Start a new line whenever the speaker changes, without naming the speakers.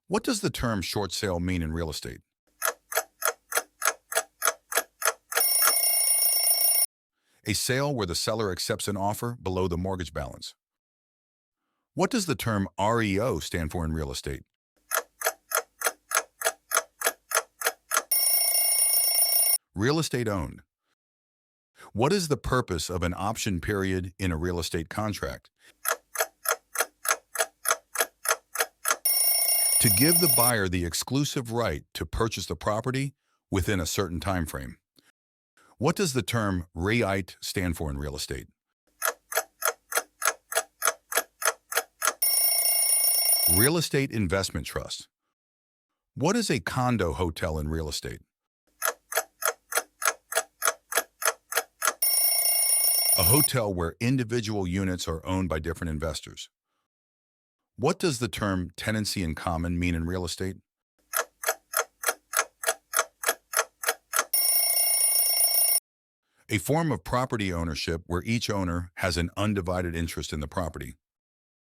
What does the term short sale mean in real estate? A sale where the seller accepts an offer below the mortgage balance. What does the term REO stand for in real estate? Real estate owned. What is the purpose of an option period in a real estate contract? To give the buyer the exclusive right to purchase the property within a certain time frame. What does the term REIT stand for in real estate? Real estate investment trust. What is a condo hotel in real estate? A hotel where individual units are owned by different investors. What does the term tenancy in common mean in real estate? A form of property ownership where each owner has an undivided interest in the property.